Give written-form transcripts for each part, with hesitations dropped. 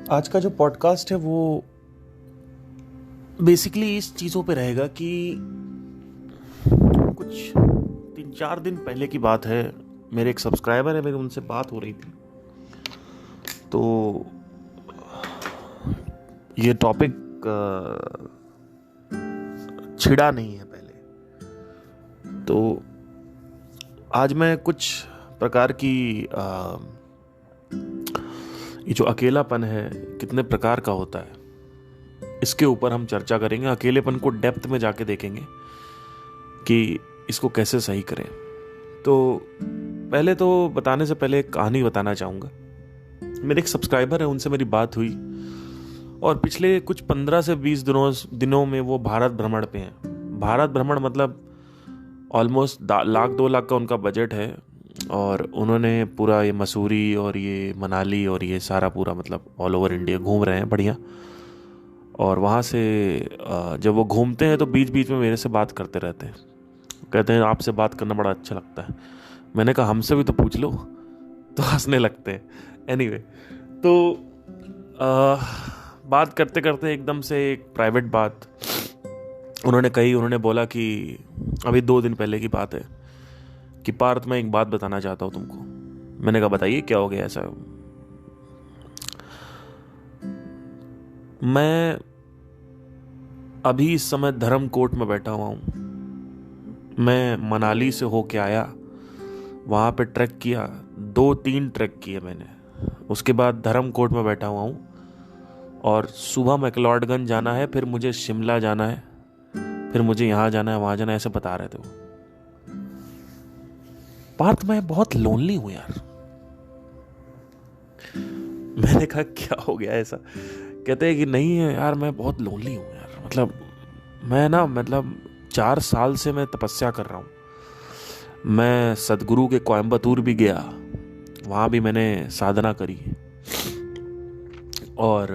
आज का जो पॉडकास्ट है वो बेसिकली इस चीज़ों पे रहेगा कि कुछ 3-4 दिन पहले की बात है। मेरे एक सब्सक्राइबर है, मेरी उनसे बात हो रही थी, तो ये टॉपिक छिड़ा नहीं है पहले। तो आज मैं कुछ प्रकार की ये जो अकेलापन है कितने प्रकार का होता है, इसके ऊपर हम चर्चा करेंगे। अकेलेपन को डेप्थ में जाके देखेंगे कि इसको कैसे सही करें। तो पहले तो बताने से पहले एक कहानी बताना चाहूँगा। मेरे एक सब्सक्राइबर है, उनसे मेरी बात हुई और पिछले कुछ 15 से 20 दिनों में वो भारत भ्रमण पे हैं। भारत भ्रमण मतलब ऑलमोस्ट 1-2 लाख का उनका बजट है और उन्होंने पूरा ये मसूरी और ये मनाली और ये सारा पूरा मतलब ऑल ओवर इंडिया घूम रहे हैं बढ़िया। और वहाँ से जब वो घूमते हैं तो बीच बीच में मेरे से बात करते रहते हैं, कहते हैं आपसे बात करना बड़ा अच्छा लगता है। मैंने कहा हमसे भी तो पूछ लो, तो हंसने लगते हैं। एनीवे, तो बात करते करते एकदम से एक प्राइवेट बात उन्होंने कही। उन्होंने बोला कि अभी 2 दिन पहले की बात है कि पार्थ, मैं एक बात बताना चाहता हूँ तुमको। मैंने कहा बताइए क्या हो गया ऐसा। मैं अभी इस समय धर्मकोट में बैठा हुआ हूँ। मैं मनाली से होके आया, वहाँ पे ट्रैक किया, 2-3 ट्रैक किए मैंने। उसके बाद धर्मकोट में बैठा हुआ हूँ और सुबह मैक्लोडगंज जाना है, फिर मुझे शिमला जाना है, फिर मुझे यहाँ जाना है, वहाँ जाना है, ऐसे बता रहे थे वो। पार्थ, मैं बहुत लोनली हूँ यार। मैंने कहा क्या हो गया ऐसा। कहते हैं कि नहीं है यार, मैं बहुत लोनली हूँ यार। मतलब मैं 4 साल से मैं तपस्या कर रहा हूँ। मैं सदगुरु के कोयम्बतूर भी गया, वहाँ भी मैंने साधना करी और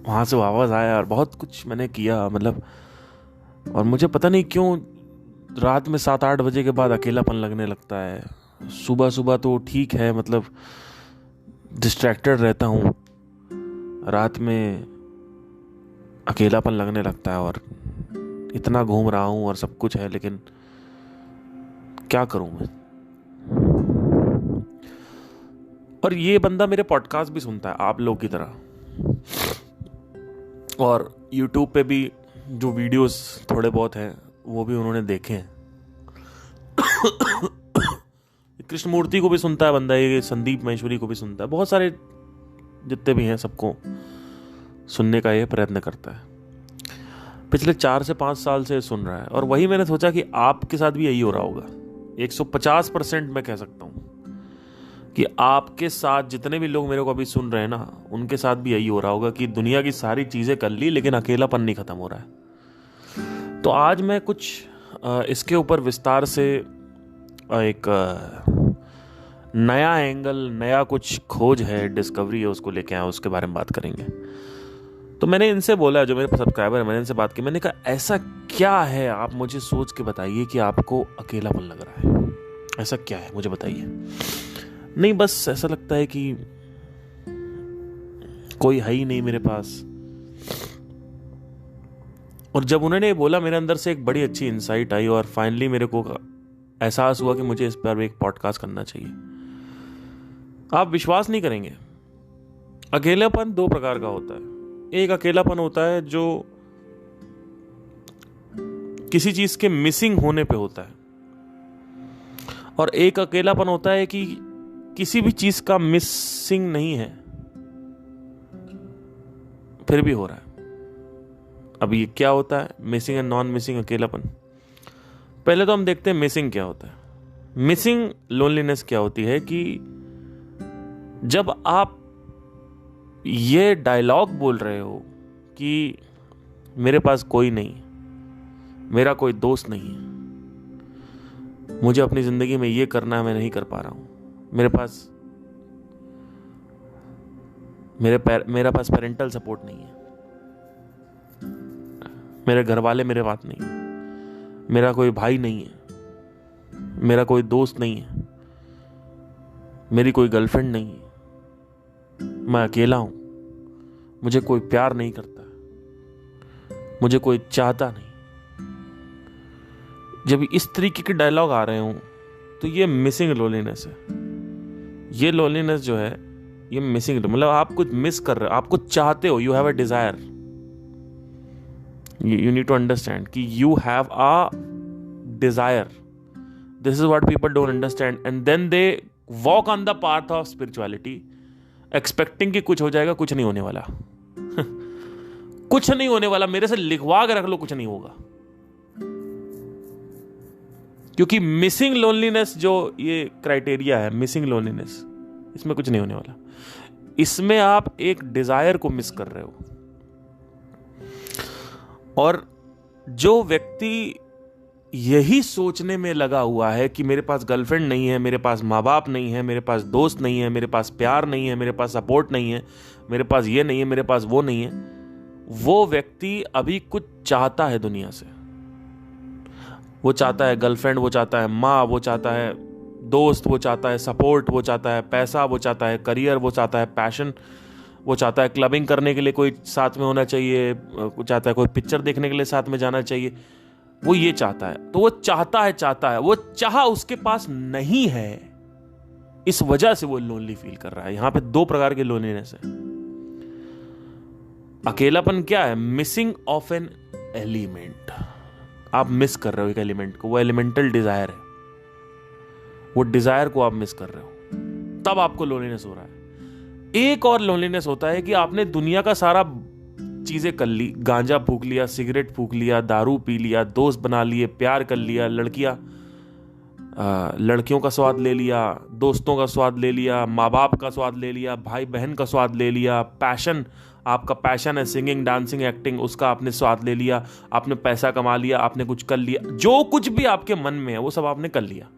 वहाँ से वापस आया और बहुत कुछ मैंने किया मतलब। और मुझे पता नहीं क्यों रात में 7-8 बजे के बाद अकेलापन लगने लगता है। सुबह सुबह तो ठीक है, मतलब डिस्ट्रैक्टेड रहता हूँ, रात में अकेलापन लगने लगता है। और इतना घूम रहा हूँ और सब कुछ है, लेकिन क्या करूँ मैं। और ये बंदा मेरे पॉडकास्ट भी सुनता है आप लोग की तरह, और यूट्यूब पे भी जो वीडियोस थोड़े बहुत हैं वो भी उन्होंने देखे हैं। कृष्णमूर्ति को भी सुनता है बंदा, ये संदीप महेश्वरी को भी सुनता है, बहुत सारे जितने भी हैं सबको सुनने का ये प्रयत्न करता है। पिछले 4 से 5 साल से सुन रहा है। और वही मैंने सोचा कि आपके साथ भी यही हो रहा होगा। 150% मैं कह सकता हूँ कि आपके साथ जितने भी लोग मेरे को अभी सुन रहे हैं ना, उनके साथ भी यही हो रहा होगा कि दुनिया की सारी चीज़ें कर ली लेकिन अकेलापन नहीं ख़त्म हो रहा है। तो आज मैं कुछ इसके ऊपर विस्तार से एक नया एंगल, नया कुछ खोज है, डिस्कवरी है, उसको लेके आया, उसके बारे में बात करेंगे। तो मैंने इनसे बोला, जो मेरे सब्सक्राइबर है, मैंने इनसे बात की। मैंने कहा ऐसा क्या है, आप मुझे सोच के बताइए कि आपको अकेलापन लग रहा है। ऐसा क्या है मुझे बताइए। नहीं, बस ऐसा लगता है कि कोई है ही नहीं मेरे पास। और जब उन्होंने बोला, मेरे अंदर से एक बड़ी अच्छी इंसाइट आई और फाइनली मेरे को एहसास हुआ कि मुझे इस पर एक पॉडकास्ट करना चाहिए। आप विश्वास नहीं करेंगे, अकेलापन 2 प्रकार का होता है। एक अकेलापन होता है जो किसी चीज के मिसिंग होने पे होता है, और एक अकेलापन होता है कि किसी भी चीज का मिसिंग नहीं है फिर भी हो रहा है। अब ये क्या होता है मिसिंग एंड नॉन मिसिंग अकेलापन? पहले तो हम देखते हैं मिसिंग क्या होता है। मिसिंग लोनलीनेस क्या होती है कि जब आप ये डायलॉग बोल रहे हो कि मेरे पास कोई नहीं, मेरा कोई दोस्त नहीं है, मुझे अपनी जिंदगी में ये करना है, मैं नहीं कर पा रहा हूं, मेरे पास पेरेंटल सपोर्ट नहीं है, मेरे घर वाले मेरे बात नहीं, मेरा कोई भाई नहीं है, मेरा कोई दोस्त नहीं है, मेरी कोई गर्लफ्रेंड नहीं है, मैं अकेला हूं, मुझे कोई प्यार नहीं करता, मुझे कोई चाहता नहीं। जब इस तरीके के डायलॉग आ रहे हों तो ये मिसिंग लोनलीनेस है। ये लोनलीनेस जो है ये मिसिंग, मतलब आप कुछ मिस कर रहे हो, आप कुछ चाहते हो, you have a desire, you need to understand कि you have a desire. This is what people don't understand and then they walk on the path of spirituality expecting कि कुछ हो जाएगा। कुछ नहीं होने वाला कुछ नहीं होने वाला, मेरे से लिखवा के रख लो, कुछ नहीं होगा। क्योंकि मिसिंग लोनलीनेस जो ये क्राइटेरिया है, मिसिंग लोनलीनेस, इसमें कुछ नहीं होने वाला। इसमें आप एक डिजायर को मिस कर रहे हो। और जो व्यक्ति यही सोचने में लगा हुआ है कि मेरे पास गर्लफ्रेंड नहीं है, मेरे पास माँ बाप नहीं है, मेरे पास दोस्त नहीं है, मेरे पास प्यार नहीं है, मेरे पास सपोर्ट नहीं है, मेरे पास ये नहीं है, मेरे पास वो नहीं है, वो व्यक्ति अभी कुछ चाहता है दुनिया से। वो चाहता है गर्लफ्रेंड, वो चाहता है माँ, वो चाहता है दोस्त, वो चाहता है सपोर्ट, वो चाहता है पैसा, वो चाहता है करियर, वो चाहता है पैशन, वो चाहता है क्लबिंग करने के लिए कोई साथ में होना चाहिए, वो चाहता है कोई पिक्चर देखने के लिए साथ में जाना चाहिए, वो ये चाहता है। तो वो चाहता है, वो चाह उसके पास नहीं है, इस वजह से वो लोनली फील कर रहा है। यहां पे दो प्रकार के लोनलीनेस है। अकेलापन क्या है? Missing of an element. आप मिस कर रहे हो एक एलिमेंट को, वो एलिमेंटल डिजायर है, वो डिजायर को आप मिस कर रहे हो, तब आपको लोनलीनेस हो रहा है। एक और लोनलीनेस होता है कि आपने दुनिया का सारा चीजें कर ली, गांजा फूक लिया, सिगरेट फूक लिया, दारू पी लिया, दोस्त बना लिए, प्यार कर लिया, लड़कियों का स्वाद ले लिया, दोस्तों का स्वाद ले लिया, माँ बाप का स्वाद ले लिया, भाई बहन का स्वाद ले लिया, पैशन, आपका पैशन है सिंगिंग, डांसिंग, एक्टिंग, उसका आपने स्वाद ले लिया, आपने पैसा कमा लिया, आपने कुछ कर लिया, जो कुछ भी आपके मन में है वो सब आपने कर लिया।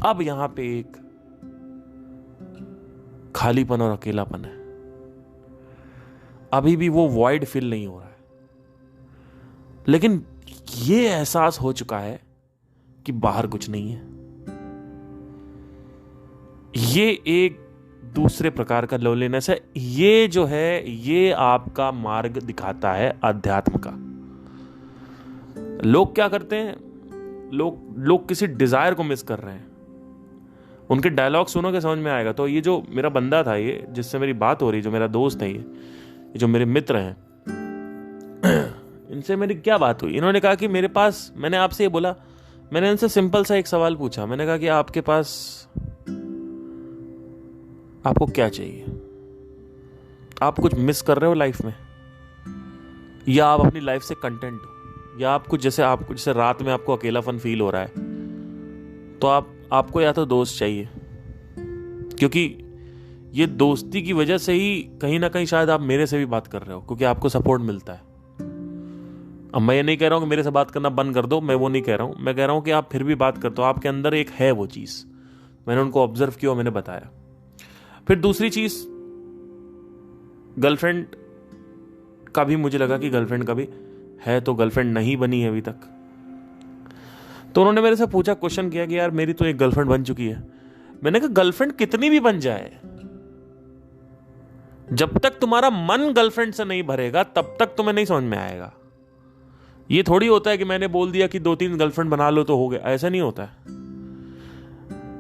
अब यहां पे एक खालीपन और अकेलापन है। अभी भी वो वॉइड फील नहीं हो रहा है, लेकिन ये एहसास हो चुका है कि बाहर कुछ नहीं है। ये एक दूसरे प्रकार का लोनलीनेस है। ये जो है ये आपका मार्ग दिखाता है अध्यात्म का। लोग क्या करते हैं, लोग किसी डिजायर को मिस कर रहे हैं। उनके डायलॉग सुनोगे समझ में आएगा। तो ये जो मेरा बंदा था, ये जिससे मेरी बात हो रही, जो मेरा दोस्त है, ये जो मेरे मित्र हैं, इनसे मेरी क्या बात हुई। इन्होंने कहा कि मेरे पास, मैंने आपसे ये बोला, मैंने इनसे सिंपल सा एक सवाल पूछा। मैंने कहा कि आपके पास, आपको क्या चाहिए? आप कुछ मिस कर रहे हो लाइफ में, या आप अपनी लाइफ से कंटेंट हो, या आपको जैसे रात में आपको अकेलापन फील हो रहा है, तो आपको या तो दोस्त चाहिए, क्योंकि ये दोस्ती की वजह से ही कहीं ना कहीं शायद आप मेरे से भी बात कर रहे हो, क्योंकि आपको सपोर्ट मिलता है। अब मैं ये नहीं कह रहा हूं कि मेरे से बात करना बंद कर दो, मैं वो नहीं कह रहा हूं। मैं कह रहा हूं कि आप फिर भी बात करते हो, आपके अंदर एक है वो चीज। मैंने उनको ऑब्जर्व किया, मैंने बताया। फिर दूसरी चीज, गर्लफ्रेंड का भी मुझे लगा कि गर्लफ्रेंड का भी है, तो गर्लफ्रेंड नहीं बनी है अभी तक। तो उन्होंने मेरे से पूछा, क्वेश्चन किया कि यार मेरी तो एक गर्लफ्रेंड बन चुकी है। मैंने कहा गर्लफ्रेंड कितनी भी बन जाए, जब तक तुम्हारा मन गर्लफ्रेंड से नहीं भरेगा तब तक तुम्हें नहीं समझ में आएगा। ये थोड़ी होता है कि मैंने बोल दिया कि 2-3 गर्लफ्रेंड बना लो तो हो गया, ऐसा नहीं होता है।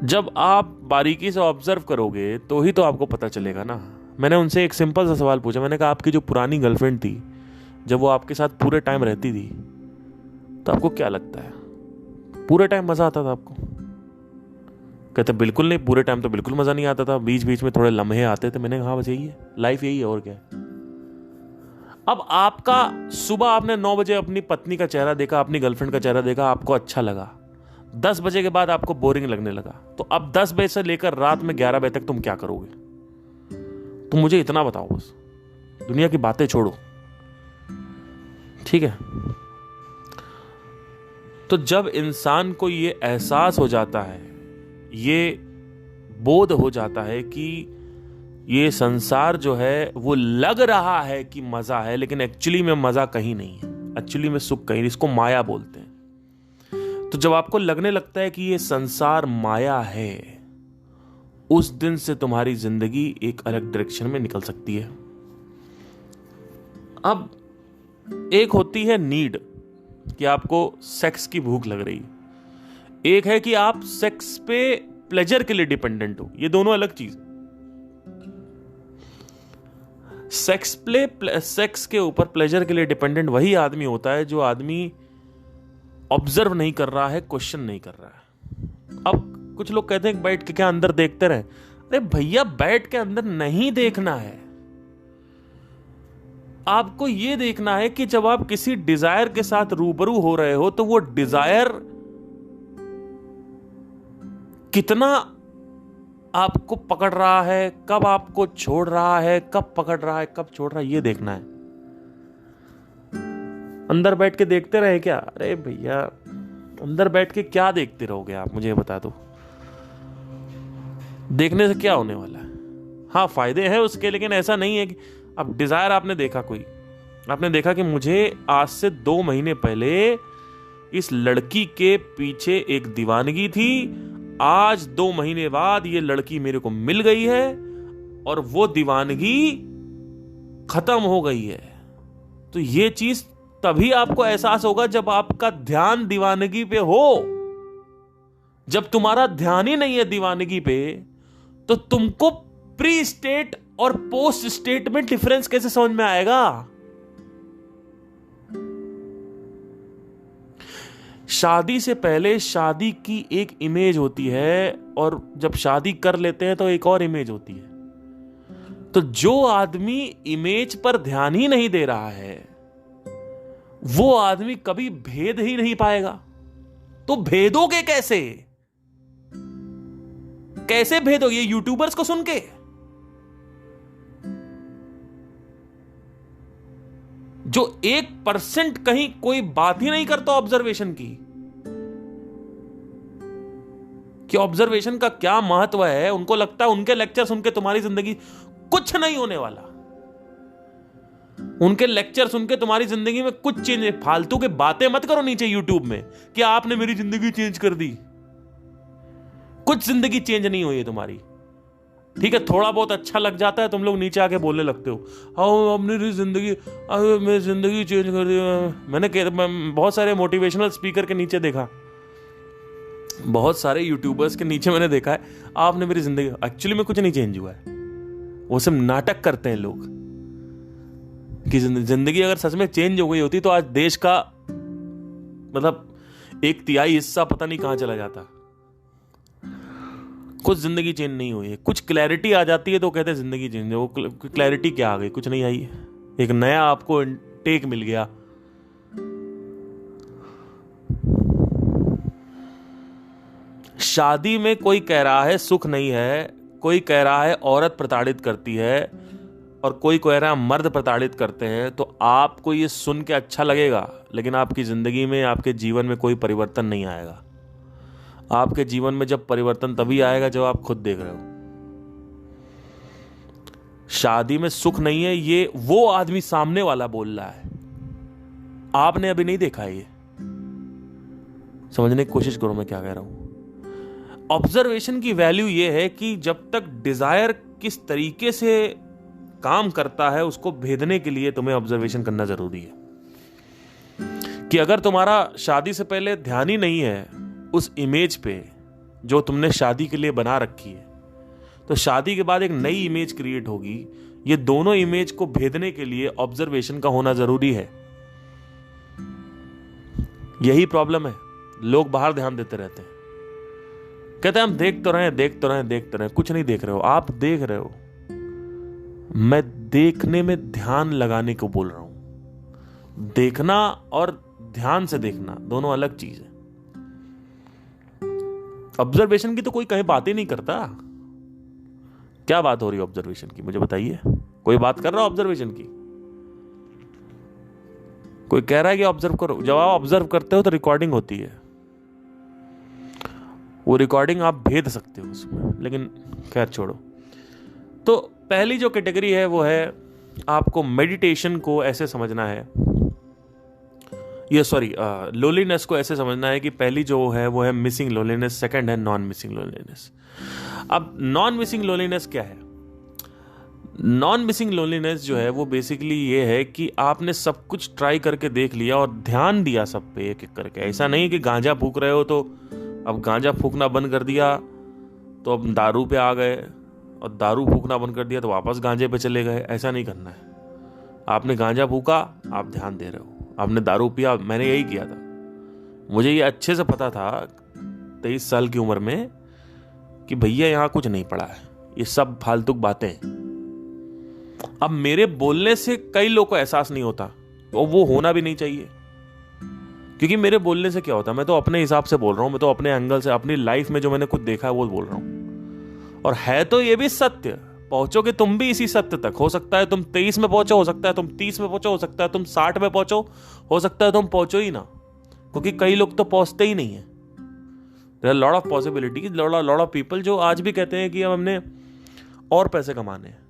जब आप बारीकी से ऑब्जर्व करोगे तो ही तो आपको पता चलेगा ना। मैंने उनसे एक सिंपल सा सवाल पूछा। मैंने कहा आपकी जो पुरानी गर्लफ्रेंड थी, जब वो आपके साथ पूरे टाइम रहती थी, तो आपको क्या लगता है, पूरे टाइम मजा आता था आपको? कहते बिल्कुल नहीं, पूरे टाइम तो बिल्कुल मजा नहीं आता था, बीच बीच में थोड़े लम्हे आते थे। मैंने कहा हाँ बस यही है लाइफ, यही है और क्या है। अब आपका सुबह आपने 9 बजे अपनी पत्नी का चेहरा देखा, अपनी गर्लफ्रेंड का चेहरा देखा, आपको अच्छा लगा। 10 बजे के बाद आपको बोरिंग लगने लगा। तो अब 10 बजे से लेकर रात में 11 बजे तक तुम क्या करोगे? तुम मुझे इतना बताओ बस, दुनिया की बातें छोड़ो, ठीक है? तो जब इंसान को ये एहसास हो जाता है, ये बोध हो जाता है कि ये संसार जो है वो लग रहा है कि मजा है, लेकिन एक्चुअली में मजा कहीं नहीं है, एक्चुअली में सुख कहीं, इसको माया बोलते हैं। तो जब आपको लगने लगता है कि ये संसार माया है, उस दिन से तुम्हारी जिंदगी एक अलग डायरेक्शन में निकल सकती है। अब एक होती है नीड, कि आपको सेक्स की भूख लग रही, एक है कि आप सेक्स पे प्लेजर के लिए डिपेंडेंट हो। ये दोनों अलग चीज। सेक्स के ऊपर प्लेजर के लिए डिपेंडेंट वही आदमी होता है जो आदमी ऑब्जर्व नहीं कर रहा है, क्वेश्चन नहीं कर रहा है। अब कुछ लोग कहते हैं बैठ के क्या अंदर देखते रहे। अरे भैया, बैठ के अंदर नहीं देखना है। आपको यह देखना है कि जब आप किसी डिजायर के साथ रूबरू हो रहे हो तो वो डिजायर कितना आपको पकड़ रहा है, कब आपको छोड़ रहा है, कब पकड़ रहा है, कब छोड़ रहा है, ये देखना है। अंदर बैठ के देखते रहे क्या? अरे भैया, अंदर बैठ के क्या देखते रहोगे आप, मुझे बता दो। देखने से क्या होने वाला है? हाँ, फायदे हैं उसके, लेकिन ऐसा नहीं है कि अब डिजायर आपने देखा, कोई आपने देखा कि मुझे आज से 2 महीने पहले इस लड़की के पीछे एक दीवानगी थी, आज 2 महीने बाद ये लड़की मेरे को मिल गई है और वो दीवानगी खत्म हो गई है। तो ये चीज तभी आपको एहसास होगा जब आपका ध्यान दीवानगी पे हो। जब तुम्हारा ध्यान ही नहीं है दीवानगी पे, तो तुमको प्री स्टेट और पोस्ट स्टेट में डिफरेंस कैसे समझ में आएगा? शादी से पहले शादी की एक इमेज होती है और जब शादी कर लेते हैं तो एक और इमेज होती है। तो जो आदमी इमेज पर ध्यान ही नहीं दे रहा है, वो आदमी कभी भेद ही नहीं पाएगा। तो भेदोगे कैसे? कैसे भेदोगे? ये यूट्यूबर्स को सुन के? जो 1% कहीं कोई बात ही नहीं करता ऑब्जर्वेशन की, कि ऑब्जर्वेशन का क्या महत्व है। उनको लगता है उनके लेक्चर सुन के तुम्हारी जिंदगी कुछ नहीं होने वाला। उनके लेक्चर सुन के तुम्हारी जिंदगी में कुछ चेंज। फालतू के बातें मत करो नीचे यूट्यूब में कि आपने मेरी जिंदगी चेंज कर दी। कुछ जिंदगी चेंज नहीं हुई है तुम्हारी। ठीक है, थोड़ा बहुत अच्छा लग जाता है, तुम लोग नीचे आके बोलने लगते हो, हाँ मेरी जिंदगी चेंज कर दी। मैंने बहुत सारे मोटिवेशनल स्पीकर के नीचे देखा, बहुत सारे यूट्यूबर्स के नीचे मैंने देखा है, आपने मेरी जिंदगी, एक्चुअली में कुछ नहीं चेंज हुआ है। वो सब नाटक करते हैं लोग कि जिंदगी अगर सच में चेंज हो गई होती तो आज देश का मतलब 1/3 हिस्सा पता नहीं कहां चला जाता। कुछ जिंदगी चेंज नहीं हुई है। कुछ क्लैरिटी आ जाती है तो कहते हैं जिंदगी चेंज है। वो क्लैरिटी क्या आ गई? कुछ नहीं आई। एक नया आपको टेक मिल गया। शादी में कोई कह रहा है सुख नहीं है, कोई कह रहा है औरत प्रताड़ित करती है, और कोई कह रहा है मर्द प्रताड़ित करते हैं। तो आपको ये सुन के अच्छा लगेगा, लेकिन आपकी जिंदगी में, आपके जीवन में कोई परिवर्तन नहीं आएगा। आपके जीवन में जब परिवर्तन तभी आएगा जब आप खुद देख रहे हो। शादी में सुख नहीं है, ये वो आदमी सामने वाला बोल रहा है, आपने अभी नहीं देखा है। ये समझने की कोशिश करो मैं क्या कह रहा हूं। ऑब्जर्वेशन की वैल्यू ये है कि जब तक डिजायर किस तरीके से काम करता है उसको भेदने के लिए तुम्हें ऑब्जर्वेशन करना जरूरी है। कि अगर तुम्हारा शादी से पहले ध्यान ही नहीं है उस इमेज पे जो तुमने शादी के लिए बना रखी है, तो शादी के बाद एक नई इमेज क्रिएट होगी। ये दोनों इमेज को भेदने के लिए ऑब्जर्वेशन का होना जरूरी है। यही प्रॉब्लम है, लोग बाहर ध्यान देते रहते हैं, कहते हैं हम देख तो रहे हैं, कुछ नहीं देख रहे हो। आप देख रहे हो, मैं देखने में ध्यान लगाने को बोल रहा हूं। देखना और ध्यान से देखना दोनों अलग चीज है। ऑब्जर्वेशन की तो कोई कहीं बात ही नहीं करता। क्या बात हो रही है ऑब्जर्वेशन की, मुझे बताइए। कोई बात कर रहा है ऑब्जर्वेशन की? कोई कह रहा है कि ऑब्जर्व करो? जब आप ऑब्जर्व करते हो तो रिकॉर्डिंग होती है, वो रिकॉर्डिंग आप भेद सकते हो उसमें, लेकिन खैर छोड़ो। तो पहली जो कैटेगरी है वो है, आपको मेडिटेशन को ऐसे समझना है, ये सॉरी, लोनलीनेस को ऐसे समझना है कि पहली जो है वो है मिसिंग लोनलीनेस, सेकंड है नॉन मिसिंग लोनलीनेस। अब नॉन मिसिंग लोनलीनेस क्या है? नॉन मिसिंग लोनलीनेस जो है वो बेसिकली ये है कि आपने सब कुछ ट्राई करके देख लिया और ध्यान दिया सब पे एक एक करके। ऐसा नहीं कि गांजा फूक रहे हो तो अब गांजा फूकना बंद कर दिया तो अब दारू पे आ गए, और दारू फूकना बंद कर दिया तो वापस गांजे पे चले गए। ऐसा नहीं करना है। आपने गांजा फूका, आप ध्यान दे रहे हो। आपने दारू पिया, मैंने यही किया था। मुझे ये अच्छे से पता था 23 साल की उम्र में कि भैया यहाँ कुछ नहीं पड़ा है, ये सब फालतू बातें हैं। अब मेरे बोलने से कई लोगों को एहसास नहीं होता, तो वो होना भी नहीं चाहिए, क्योंकि मेरे बोलने से क्या होता है, मैं तो अपने हिसाब से बोल रहा हूं, मैं तो अपने एंगल से, अपनी लाइफ में जो मैंने खुद देखा है वो बोल रहा हूं। और है तो ये भी सत्य, पहुंचोगे तुम भी इसी सत्य तक। हो सकता है तुम 23 में पहुंचो, हो सकता है तुम 30 में पहुंचो, हो सकता है तुम 60 में पहुंचो, हो सकता है तुम पहुंचो ही ना, क्योंकि कई लोग तो पहुंचते ही नहीं है। There are lot of possibilities, lot of people जो आज भी कहते हैं कि अब हमने और पैसे कमाने हैं।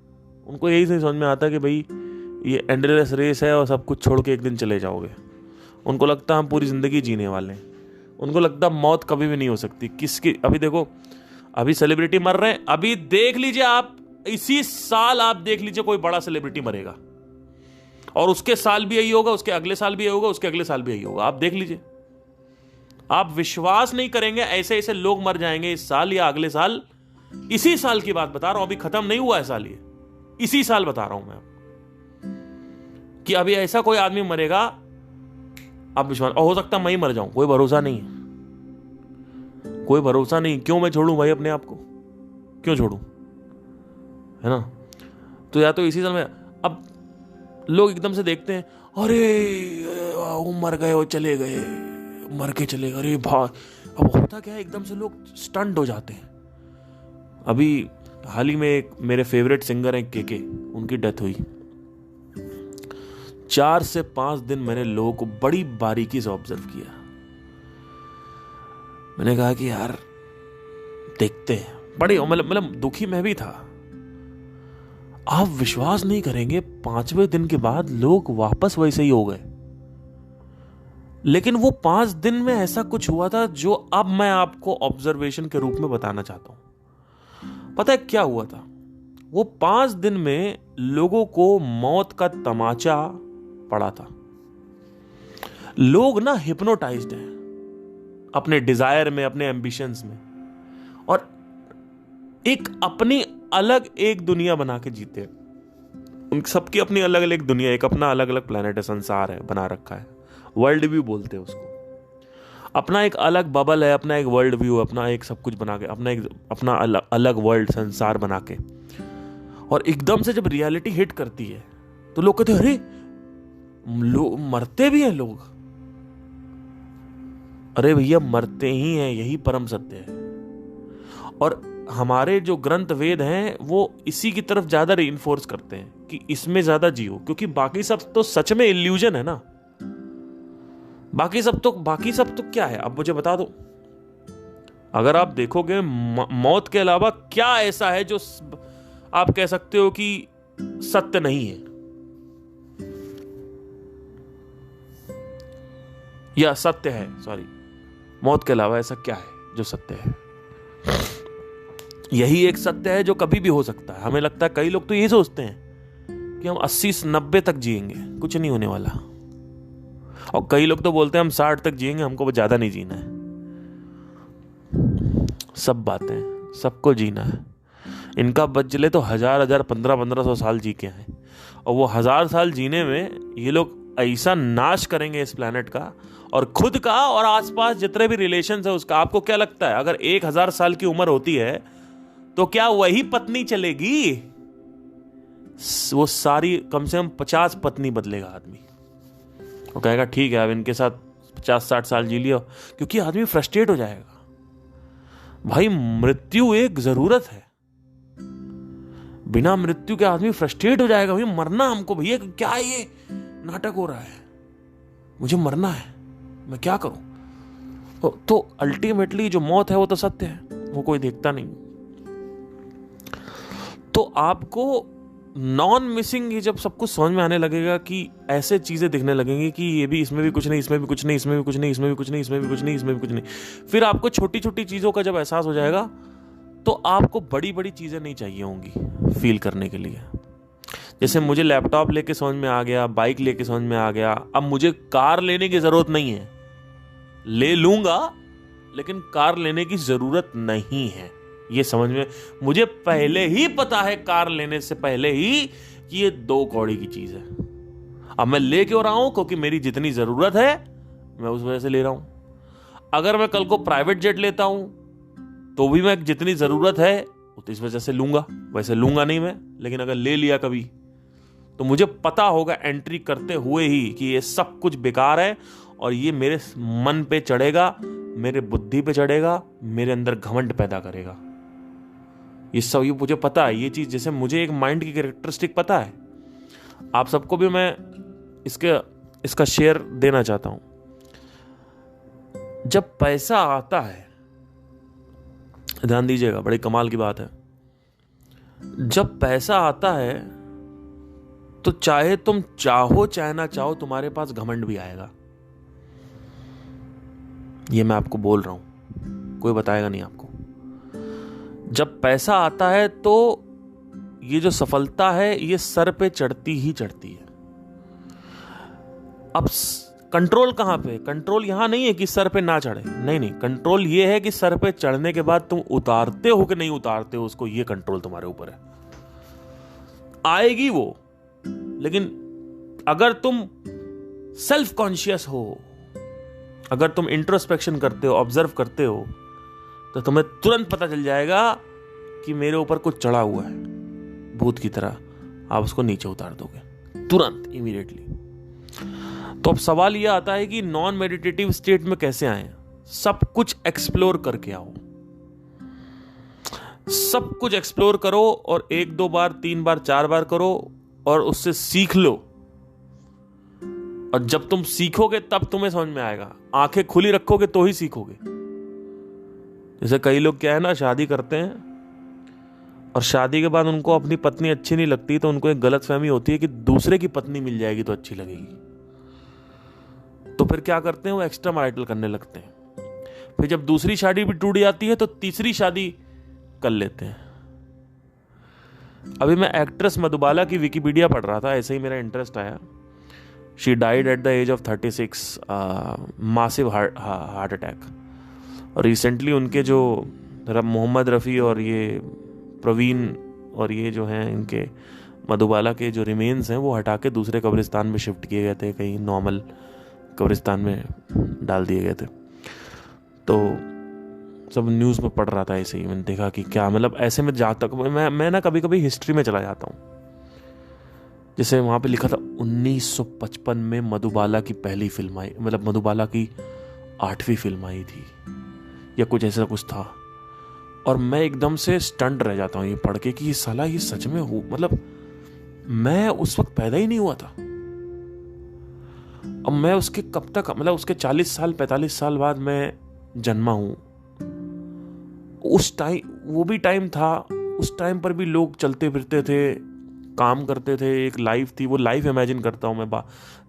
उनको यही नहीं समझ में आता कि भाई ये एंडलेस रेस है और सब कुछ छोड़ के एक दिन चले जाओगे। उनको लगता है हम पूरी जिंदगी जीने वाले हैं। उनको लगता है मौत कभी भी नहीं हो सकती किसकी। अभी देखो, अभी सेलिब्रिटी मर रहे हैं, अभी देख लीजिए आप, इसी साल आप देख लीजिए कोई बड़ा सेलिब्रिटी मरेगा, और उसके साल भी यही होगा, उसके अगले साल भी यही होगा, उसके अगले साल भी यही होगा। आप देख लीजिए, आप विश्वास नहीं करेंगे, ऐसे ऐसे लोग मर जाएंगे इस साल या अगले साल। इसी साल की बात बता रहा हूं, अभी खत्म नहीं हुआ है साल, ये इसी साल बता रहा हूं मैं कि अभी ऐसा कोई आदमी मरेगा, आप विश्वास, और हो सकता है मैं ही मर जाऊं, कोई भरोसा नहीं है, कोई भरोसा नहीं। क्यों मैं छोड़ूं भाई अपने आप को, क्यों छोड़ूं, है ना? तो या तो इसी साल में, अब लोग एकदम से देखते हैं, अरे वो मर गए, वो चले गए, मर के चले गए, अरे भाई। अब होता क्या है, एकदम से लोग स्टंट हो जाते हैं। अभी हाल ही में एक मेरे फेवरेट सिंगर हैं के, उनकी डेथ हुई। 4 से 5 दिन मैंने लोगों को बड़ी बारीकी से ऑब्जर्व किया। मैंने कहा कि यार देखते हैं, बड़े मतलब दुखी मैं भी था। आप विश्वास नहीं करेंगे, 5वें दिन के बाद लोग वापस वैसे ही हो गए। लेकिन वो 5 दिन में ऐसा कुछ हुआ था जो अब मैं आपको ऑब्जर्वेशन के रूप में बताना चाहता हूं। पता है क्या हुआ था? वो 5 दिन में लोगों को मौत का तमाचा पड़ा था। लोग ना हिप्नोटाइज्ड हैं अपने डिजायर में, अपने एम्बिशंस में, और एक अपनी अलग एक दुनिया बना के जीते हैं। उन सबकी अपनी अलग अलग दुनिया, एक अपना अलग अलग प्लेनेट है, संसार है, बना रखा है। वर्ल्ड व्यू बोलते हैं उसको। अपना एक अलग बबल है, अपना एक वर्ल्ड व्यू, अपना एक सब कुछ बना के, अपना अलग वर्ल्ड, संसार बना के। और एकदम से जब रियलिटी हिट करती है तो लोग कहते हैं, अरे लोग मरते भी हैं लोग। अरे भैया मरते ही हैं, यही परम सत्य है। और हमारे जो ग्रंथ वेद हैं वो इसी की तरफ ज्यादा रीइंफोर्स करते हैं कि इसमें ज्यादा जियो, क्योंकि बाकी सब तो सच में इल्यूजन है ना। बाकी सब तो क्या है? अब मुझे बता दो, अगर आप देखोगे मौत के अलावा क्या ऐसा है जो आप कह सकते हो कि सत्य नहीं है, या सत्य है, सॉरी, मौत के अलावा ऐसा क्या है जो सत्य है? यही एक सत्य है जो कभी भी हो सकता है। हमें लगता है, कई लोग तो यही सोचते हैं कि हम 80-90 तक जिएंगे, कुछ नहीं होने वाला। और कई लोग तो बोलते हैं हम 60 तक जिएंगे, हमको ज्यादा नहीं जीना है। सब बातें, सबको जीना है। इनका बच चले तो 1000 1500 साल जी के हैं, और वो 1000 साल जीने में ये लोग ऐसा नाश करेंगे इस प्लेनेट का और खुद का और आसपास जितने भी रिलेशन है उसका। आपको क्या लगता है, अगर 1000 साल की उम्र होती है तो क्या वही पत्नी चलेगी? वो सारी कम से कम 50 पत्नी बदलेगा आदमी। वो कहेगा ठीक है अब इनके साथ 50-60 साल जी लियो, क्योंकि आदमी फ्रस्ट्रेट हो जाएगा। भाई मृत्यु एक जरूरत है, बिना मृत्यु के आदमी फ्रस्ट्रेट हो जाएगा। भाई मरना हमको, भैया क्या ये नाटक हो रहा है, मुझे मरना है, मैं क्या करूं? तो अल्टीमेटली जो मौत है वो तो सत्य है, वो कोई देखता नहीं। तो आपको नॉन मिसिंग ये जब सब कुछ समझ में आने लगेगा कि ऐसे चीजें दिखने लगेंगी कि ये भी, इसमें भी कुछ नहीं, इसमें भी कुछ नहीं, इसमें भी कुछ नहीं, इसमें भी कुछ नहीं, इसमें भी कुछ नहीं, इसमें भी कुछ नहीं, फिर आपको छोटी छोटी चीजों का जब एहसास हो जाएगा तो आपको बड़ी बड़ी चीजें नहीं चाहिए होंगी फील करने के लिए। जैसे मुझे लैपटॉप लेके समझ में आ गया, बाइक लेके समझ में आ गया, अब मुझे कार लेने की जरूरत नहीं है, ले लूंगा लेकिन कार लेने की जरूरत नहीं है, ये समझ में मुझे पहले ही पता है, कार लेने से पहले ही, कि ये 2 कौड़ी की चीज है। अब मैं ले क्यों रहा हूं? क्योंकि मेरी जितनी जरूरत है मैं उस वजह से ले रहा हूं। अगर मैं कल को प्राइवेट जेट लेता हूं तो भी मैं जितनी जरूरत है तो इस वजह से लूंगा, वैसे लूंगा नहीं मैं, लेकिन अगर ले लिया कभी तो मुझे पता होगा एंट्री करते हुए ही कि ये सब कुछ बेकार है और ये मेरे मन पे चढ़ेगा, मेरे बुद्धि पे चढ़ेगा, मेरे अंदर घमंड पैदा करेगा। ये सब ये मुझे पता है, ये चीज जैसे मुझे एक माइंड की कैरेक्टरिस्टिक पता है, आप सबको भी मैं इसका शेयर देना चाहता हूं। जब पैसा आता है, ध्यान दीजिएगा, बड़ी कमाल की बात है, जब पैसा आता है तो चाहे तुम चाहो चाहे ना चाहो तुम्हारे पास घमंड भी आएगा। ये मैं आपको बोल रहा हूं, कोई बताएगा नहीं आपको। जब पैसा आता है तो ये जो सफलता है ये सर पे चढ़ती ही चढ़ती है। अब कंट्रोल कहां पे? कंट्रोल यहां नहीं है कि सर पे ना चढ़े, नहीं नहीं, कंट्रोल ये है कि सर पे चढ़ने के बाद तुम उतारते हो कि नहीं उतारते हो उसको, ये कंट्रोल तुम्हारे ऊपर है। आएगी वो, लेकिन अगर तुम सेल्फ कॉन्शियस हो, अगर तुम इंट्रोस्पेक्शन करते हो, ऑब्जर्व करते हो, तो तुम्हें तुरंत पता चल जाएगा कि मेरे ऊपर कुछ चढ़ा हुआ है, भूत की तरह। आप उसको नीचे उतार दोगे तुरंत, इमीडिएटली। तो अब सवाल यह आता है कि नॉन मेडिटेटिव स्टेट में कैसे आए? सब कुछ एक्सप्लोर करके आओ, सब कुछ एक्सप्लोर करो और 1 2 बार 3 बार 4 बार करो और उससे सीख लो। और जब तुम सीखोगे तब तुम्हें समझ में आएगा। आंखें खुली रखोगे तो ही सीखोगे। जैसे कई लोग क्या है ना, शादी करते हैं और शादी के बाद उनको अपनी पत्नी अच्छी नहीं लगती तो उनको एक गलतफहमी होती है कि दूसरे की पत्नी मिल जाएगी तो अच्छी लगेगी। तो फिर क्या करते हैं, वो एक्स्ट्रा मैरिटल करने लगते हैं। फिर जब दूसरी शादी भी टूट जाती है तो तीसरी शादी कर लेते हैं। अभी मैं एक्ट्रेस मधुबाला की विकिपीडिया पढ़ रहा था, ऐसे ही मेरा इंटरेस्ट आया। She died at the age of 36, massive heart attack. और रिसेंटली उनके जो मोहम्मद रफ़ी और ये प्रवीण और ये जो हैं, इनके मधुबाला के जो रिमेन्स हैं वो हटा के दूसरे कब्रिस्तान में शिफ्ट किए गए थे, कहीं नॉर्मल कब्रिस्तान में डाल दिए गए थे। तो सब न्यूज़ में पढ़ रहा था, ऐसे ही मैंने देखा कि क्या, मतलब ऐसे में जहाँ तक मैं ना कभी कभी हिस्ट्री में चला जाता हूँ। जैसे वहाँ पे लिखा था 1955 में मधुबाला की पहली फिल्म आई, मतलब मधुबाला की 8वीं फिल्म आई थी या कुछ ऐसा कुछ था। और मैं एकदम से स्टंट रह जाता हूँ ये पढ़ के कि ये साला ये सच में हो, मतलब मैं उस वक्त पैदा ही नहीं हुआ था। अब मैं उसके कब तक, मतलब उसके 40 साल 45 साल बाद मैं जन्मा हूं। उस टाइम वो भी टाइम था, उस टाइम पर भी लोग चलते फिरते थे, काम करते थे, एक लाइफ थी। वो लाइफ इमेजिन करता हूं मैं,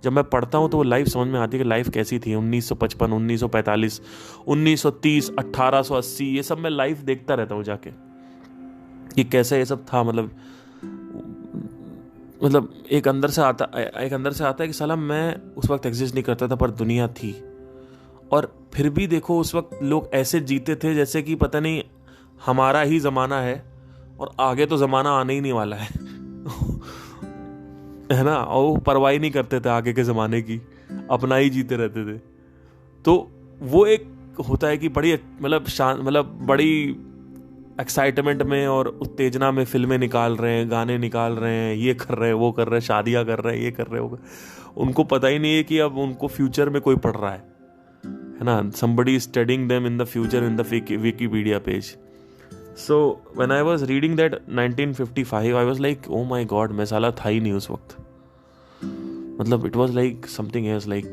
जब मैं पढ़ता हूं तो वो लाइफ समझ में आती है कि लाइफ कैसी थी। 1955, 1945, 1930, 1880, ये सब मैं लाइफ देखता रहता हूं जाके कि कैसे ये सब था। मतलब एक अंदर से आता है कि साला मैं उस वक्त एग्जिस्ट नहीं करता था पर दुनिया थी। और फिर भी देखो उस वक्त लोग ऐसे जीते थे जैसे कि पता नहीं हमारा ही ज़माना है और आगे तो ज़माना आने ही नहीं वाला है है ना। और वो परवाह नहीं करते थे आगे के ज़माने की, अपना ही जीते रहते थे। तो वो एक होता है कि बड़ी मतलब बड़ी एक्साइटमेंट में और उत्तेजना में फिल्में निकाल रहे हैं, गाने निकाल रहे हैं, ये कर रहे हैं, वो कर रहे हैं, शादियाँ कर रहे हैं, ये कर रहे हैं, उनको पता ही नहीं है कि अब उनको फ्यूचर में कोई पढ़ रहा है ना। somebody is studying them in the future in the Wikipedia page. So when I was reading that 1955, I was like, oh my god, मैं साला था ही नहीं उस वक्त। मतलब it was like something else, like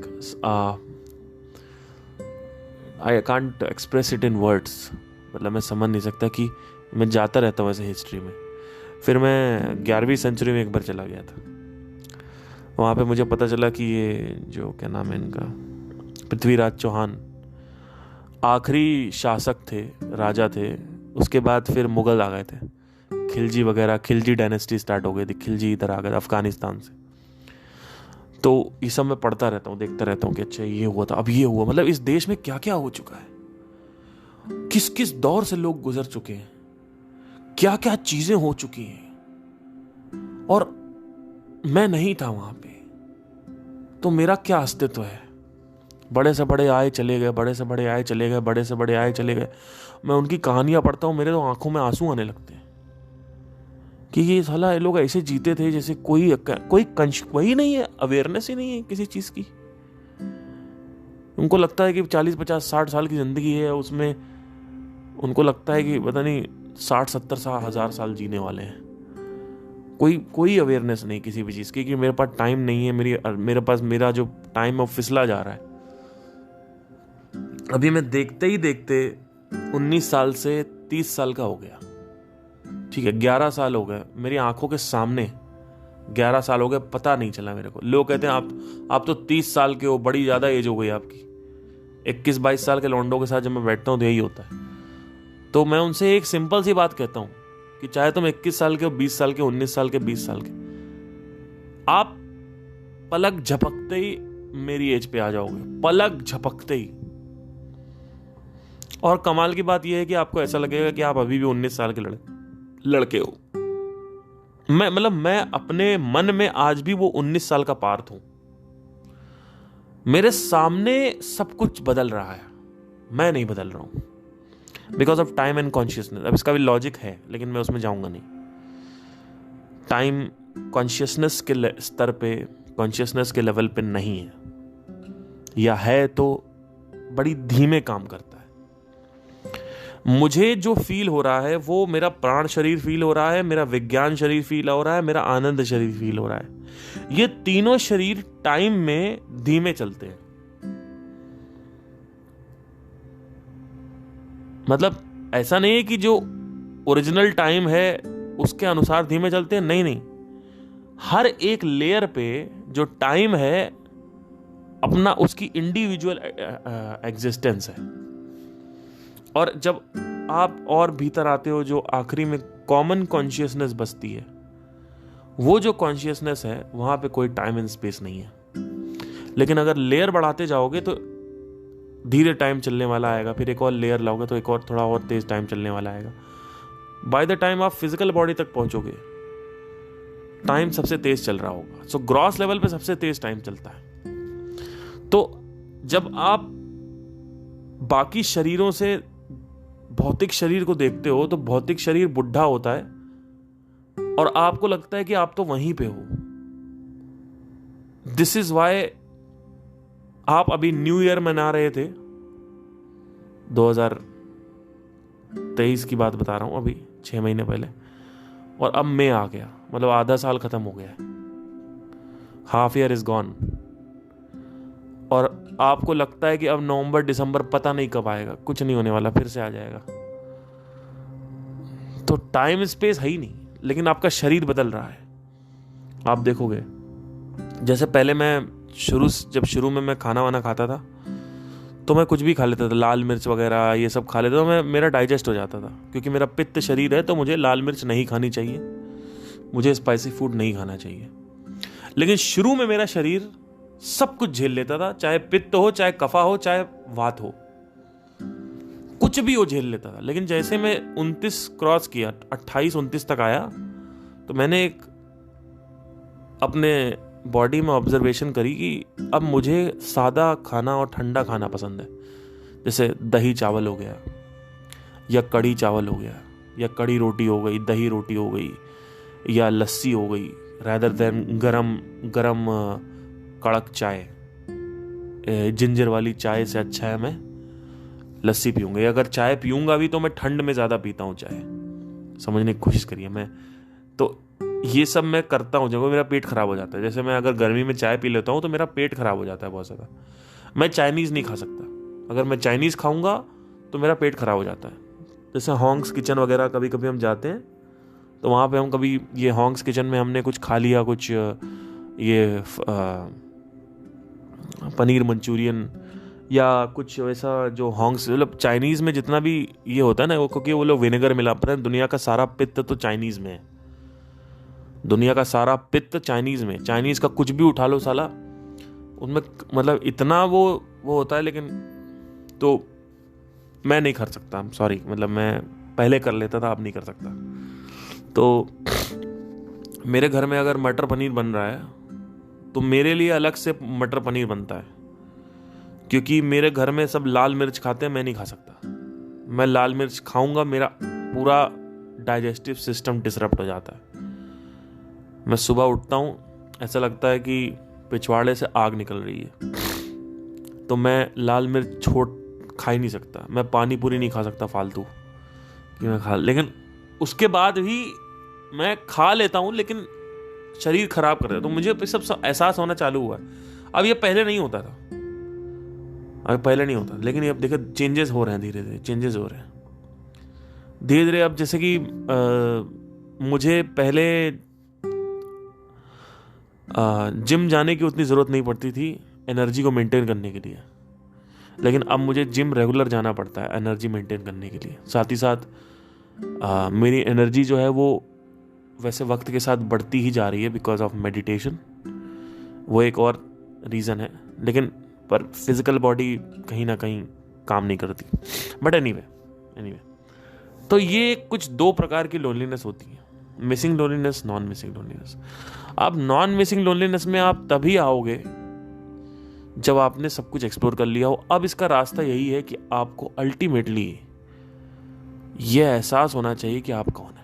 I can't express it in words। मतलब मैं समझ नहीं सकता कि मैं जाता रहता हूँ ऐसे हिस्ट्री में। फिर मैं 11वीं सेंचुरी में एक बार चला गया था। वहाँ पे मुझे पता चला कि ये जो क्या नाम है इनका, पृथ्वीराज चौहान आखिरी शासक थे, राजा थे। उसके बाद फिर मुगल आ गए थे, खिलजी वगैरह, खिलजी डायनेस्टी स्टार्ट हो गई थी, खिलजी इधर आ गए थे अफगानिस्तान से। तो ये सब मैं पढ़ता रहता हूँ, देखता रहता हूँ कि अच्छा ये हुआ था, अब ये हुआ। मतलब इस देश में क्या क्या हो चुका है, किस किस दौर से लोग गुजर चुके हैं, क्या क्या चीजें हो चुकी हैं, और मैं नहीं था वहां पे, तो मेरा क्या अस्तित्व है। बड़े से बड़े आए चले गए, बड़े से बड़े आए चले गए, बड़े से बड़े आए चले गए। मैं उनकी कहानियां पढ़ता हूं, मेरे तो आंखों में आंसू आने लगते हैं कि ये साला ये लोग ऐसे जीते थे जैसे कोई वही नहीं है, अवेयरनेस ही नहीं है किसी चीज की। उनको लगता है कि 40 50 60 साल की जिंदगी है, उसमें उनको लगता है कि पता नहीं 60 70 1000 साल जीने वाले हैं। कोई अवेयरनेस नहीं किसी भी चीज की कि मेरे पास टाइम नहीं है, मेरे पास मेरा जो टाइम है फिसला जा रहा है। अभी मैं देखते ही देखते 19 साल से 30 साल का हो गया, ठीक है, 11 साल हो गए मेरी आंखों के सामने, 11 साल हो गए, पता नहीं चला मेरे को। लोग कहते हैं आप तो 30 साल के हो, बड़ी ज्यादा एज हो गई आपकी। 21-22 साल के लौंडों के साथ जब मैं बैठता हूं तो यही होता है। तो मैं उनसे एक सिंपल सी बात कहता हूं कि चाहे तुम 21 साल के हो, 20 साल के, 19 साल के, 20 साल के, आप पलक झपकते ही मेरी एज पे आ जाओगे, पलक झपकते ही। और कमाल की बात यह है कि आपको ऐसा लगेगा कि आप अभी भी 19 साल के लड़के हो। मैं अपने मन में आज भी वो 19 साल का पार्थ हूं। मेरे सामने सब कुछ बदल रहा है, मैं नहीं बदल रहा हूं, because of time and consciousness. अब इसका भी लॉजिक है लेकिन मैं उसमें जाऊंगा नहीं। टाइम कॉन्शियसनेस के स्तर पे, कॉन्शियसनेस के लेवल पे नहीं है, या है तो बड़ी धीमे काम करता है। मुझे जो फील हो रहा है वो मेरा प्राण शरीर फील हो रहा है, मेरा विज्ञान शरीर फील हो रहा है, मेरा आनंद शरीर फील हो रहा है। ये तीनों शरीर टाइम में धीमे चलते हैं। मतलब ऐसा नहीं है कि जो ओरिजिनल टाइम है उसके अनुसार धीमे चलते हैं, नहीं नहीं, हर एक लेयर पे जो टाइम है अपना, उसकी इंडिविजुअल एग्जिस्टेंस है। और जब आप और भीतर आते हो, जो आखिरी में कॉमन कॉन्शियसनेस बसती है, वो जो कॉन्शियसनेस है वहां पे कोई टाइम एंड स्पेस नहीं है। लेकिन अगर लेयर बढ़ाते जाओगे तो धीरे टाइम चलने वाला आएगा, फिर एक और लेयर लाओगे तो एक और थोड़ा और तेज टाइम चलने वाला आएगा। बाय द टाइम आप फिजिकल बॉडी तक पहुंचोगे, टाइम सबसे तेज चल रहा होगा। सो ग्रॉस लेवल पे सबसे तेज टाइम चलता है। तो जब आप बाकी शरीरों से भौतिक शरीर को देखते हो तो भौतिक शरीर बुढ़ा होता है और आपको लगता है कि आप तो वहीं पे हो। दिस इज वाई आप अभी न्यू ईयर मना रहे थे, 2023 की बात बता रहा हूं, अभी 6 महीने पहले, और अब मई आ गया, मतलब आधा साल खत्म हो गया, हाफ ईयर इज गॉन। और आपको लगता है कि अब नवंबर दिसंबर पता नहीं कब आएगा, कुछ नहीं होने वाला, फिर से आ जाएगा। तो टाइम स्पेस है ही नहीं, लेकिन आपका शरीर बदल रहा है। आप देखोगे, जैसे पहले मैं जब शुरू में मैं खाना वाना खाता था तो मैं कुछ भी खा लेता था, लाल मिर्च वगैरह ये सब खा लेता था, मेरा डाइजेस्ट हो जाता था, क्योंकि मेरा पित्त शरीर है तो मुझे लाल मिर्च नहीं खानी चाहिए, मुझे स्पाइसी फूड नहीं खाना चाहिए। लेकिन शुरू में मेरा शरीर सब कुछ झेल लेता था, चाहे पित्त हो, चाहे कफा हो, चाहे वात हो, कुछ भी हो झेल लेता था। लेकिन जैसे मैं 29 क्रॉस किया, 28-29 तक आया, तो मैंने एक अपने बॉडी में ऑब्जर्वेशन करी कि अब मुझे सादा खाना और ठंडा खाना पसंद है। जैसे दही चावल हो गया, या कड़ी चावल हो गया, या कड़ी रोटी हो गई, दही रोटी हो गई, या लस्सी हो गई, रैदर देन गरम गरम कड़क चाय। जिंजर वाली चाय से अच्छा है मैं लस्सी पीऊंगा। अगर चाय पीऊंगा भी तो मैं ठंड में ज्यादा पीता हूँ चाय, समझने की कोशिश करिए। मैं तो ये सब मैं करता हूँ जब मेरा पेट खराब हो जाता है। जैसे मैं अगर गर्मी में चाय पी लेता हूँ तो मेरा पेट खराब हो जाता है बहुत ज़्यादा। मैं चाइनीज़ नहीं खा सकता, अगर मैं चाइनीज़ खाऊंगा तो मेरा पेट खराब हो जाता है। जैसे हॉन्ग्स किचन वगैरह कभी कभी हम जाते हैं तो वहाँ पे हम कभी ये हॉन्ग्स किचन में हमने कुछ खा लिया, कुछ ये पनीर मंचूरियन या कुछ वैसा जो हॉन्ग्स, मतलब चाइनीज़ में जितना भी ये होता है ना, वो क्योंकि वो लोग विनेगर मिला, पता है दुनिया का सारा पित्त तो चाइनीज़ में है, दुनिया का सारा पित्त चाइनीज़ में, चाइनीज़ का कुछ भी उठा लो साला उनमें मतलब इतना वो होता है। लेकिन तो मैं नहीं कर सकता, सॉरी, मतलब मैं पहले कर लेता था, अब नहीं कर सकता। तो मेरे घर में अगर मटर पनीर बन रहा है तो मेरे लिए अलग से मटर पनीर बनता है, क्योंकि मेरे घर में सब लाल मिर्च खाते हैं, मैं नहीं खा सकता। मैं लाल मिर्च खाऊंगा मेरा पूरा डाइजेस्टिव सिस्टम डिसरप्ट हो जाता है। मैं सुबह उठता हूँ ऐसा लगता है कि पिछवाड़े से आग निकल रही है, तो मैं लाल मिर्च खा ही नहीं सकता। मैं पानी पूरी नहीं खा सकता फालतू कि मैं खा, लेकिन उसके बाद भी मैं खा लेता हूँ, लेकिन शरीर खराब कर देता है। तो मुझे सब एहसास होना चालू हुआ है। अब ये पहले नहीं होता था, अब पहले नहीं होता, लेकिन अब देखो चेंजेस हो रहे हैं, धीरे धीरे चेंजेस हो रहे हैं धीरे धीरे। अब जैसे कि मुझे पहले जिम जाने की उतनी ज़रूरत नहीं पड़ती थी एनर्जी को मेंटेन करने के लिए, लेकिन अब मुझे जिम रेगुलर जाना पड़ता है एनर्जी मेंटेन करने के लिए। साथ ही साथ मेरी एनर्जी जो है वो वैसे वक्त के साथ बढ़ती ही जा रही है बिकॉज ऑफ मेडिटेशन, वो एक और रीज़न है। लेकिन पर फिजिकल बॉडी कहीं ना कहीं काम नहीं करती। बट एनीवे तो ये कुछ दो प्रकार की लोनलीनेस होती है, missing loneliness, non missing loneliness. अब नॉन मिसिंग लोनलीनेस में आप तभी आओगे जब आपने सब कुछ एक्सप्लोर कर लिया हो। अब इसका रास्ता यही है कि आपको अल्टीमेटली ये एहसास होना चाहिए कि आप कौन है।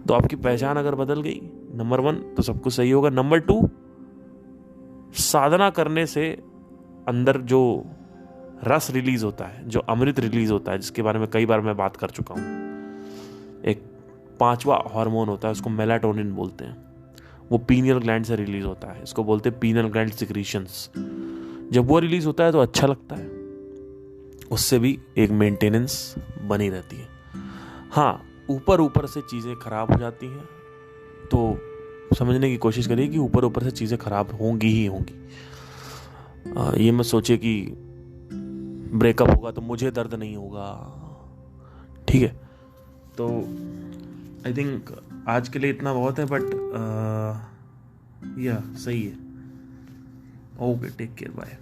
तो आपकी पहचान अगर बदल गई, नंबर 1 तो सब कुछ सही होगा। नंबर 2, साधना करने से अंदर जो रस रिलीज होता है, जो अमृत रिलीज होता है, जिसके बारे में कई बार मैं बात कर चुका हूं, एक 5वां हार्मोन होता है, उसको मेलाटोनिन बोलते हैं। वो पीनियल ग्लैंड से रिलीज होता है, इसको बोलते हैं पीनियल ग्लैंड सिक्रीशंस। जब वो रिलीज होता है तो अच्छा लगता है, उससे भी एक मेंटेनेंस बनी रहती है। हाँ, ऊपर से चीज़ें खराब हो जाती हैं तो समझने की कोशिश करिए कि ऊपर से चीज़ें खराब होंगी ही होंगी। ये मत सोचिए कि ब्रेकअप होगा तो मुझे दर्द नहीं होगा, ठीक है। तो आई थिंक आज के लिए इतना बहुत है, बट या सही है। Okay, take care, bye.